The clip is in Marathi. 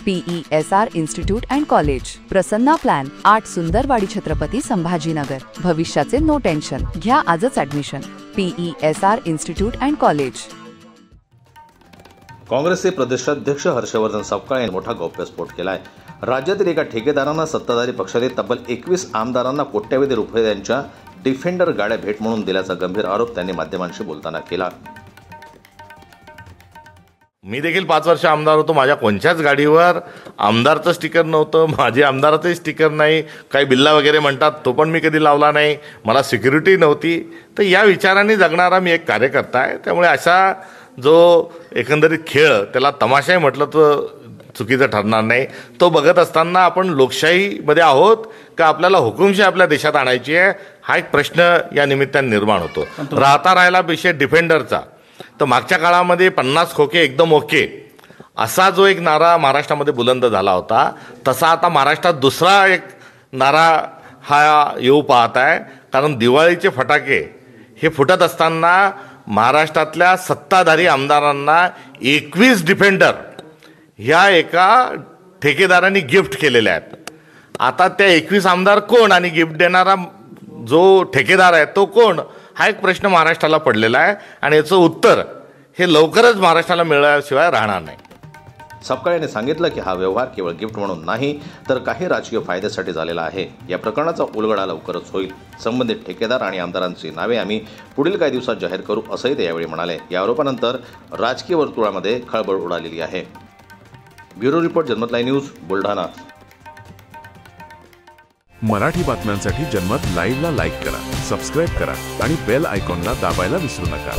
PESR institute and college, Prasanna plan, 8 Sundarwadi Chhatrapati Sambhajinagar. भविष्याचे नो टेन्शन, घ्या आजच admission. PESR institute and college. काँग्रेसचे प्रदेशाध्यक्ष हर्षवर्धन सपकाळ यांनी मोठा गौप्यस्फोट केलाय। राज्यातील एका ठेकेदारांना सत्ताधारी पक्षाने तब्बल 21 आमदारांना कोट्यवधी रुपयांच्या डिफेंडर गाड्या भेट म्हणून दिल्याचा गंभीर आरोप त्यांनी माध्यमांशी बोलताना केला। मी देखील 5 वर्ष आमदार होतो, माझ्या कोणत्याच गाडीवर आमदारचं स्टिकर नव्हतं, माझे आमदाराचंही स्टिकर नाही, काही बिल्ला वगैरे म्हणतात तो पण मी कधी लावला नाही, मला सिक्युरिटी नव्हती। तर या विचाराने जगणारा मी एक कार्यकर्ता आहे, त्यामुळे असा जो एकंदरीत खेळ त्याला तमाशाही म्हटलं तर चुकीचं ठरणार नाही। तो बघत असताना आपण लोकशाहीमध्ये आहोत का आपल्याला हुकुमशाही आपल्या देशात आणायची आहे, हा एक प्रश्न या निमित्ताने निर्माण होतो। राहिला विषय डिफेंडरचा, तर मागच्या काळामध्ये 50 खोके एकदम ओके असा जो एक नारा महाराष्ट्रामध्ये बुलंद झाला होता, तसा आता महाराष्ट्रात दुसरा एक नारा हा येऊ पाहत आहे। कारण दिवाळीचे फटाके हे फुटत असताना महाराष्ट्रातल्या सत्ताधारी आमदारांना 21 डिफेंडर ह्या एका ठेकेदारांनी गिफ्ट केलेल्या आहेत। आता त्या 21 आमदार कोण आणि गिफ्ट देणारा जो ठेकेदार आहे तो कोण, हा एक प्रश्न महाराष्ट्राला पडलेला आहे आणि याचं उत्तर हे लवकरच महाराष्ट्राला मिळाल्याशिवाय राहणार नाही। सपकाळ यांनी सांगितलं की हा व्यवहार केवळ गिफ्ट म्हणून नाही तर काही राजकीय फायद्यासाठी झालेला आहे। या प्रकरणाचा उलगडा लवकरच होईल। संबंधित ठेकेदार आणि आमदारांची नावे आम्ही पुढील काही दिवसात जाहीर करू असंही ते यावेळी म्हणाले। या आरोपानंतर राजकीय वर्तुळामध्ये खळबळ उडालेली आहे। ब्युरो रिपोर्ट, जनमत लाईव्ह न्यूज, बुलढाणा। मराठी बातम्यांसाठी जनमत लाईव्हला लाईक करा, सबस्क्राईब करा आणि बेल आयकॉनला दाबायला विसरू नका।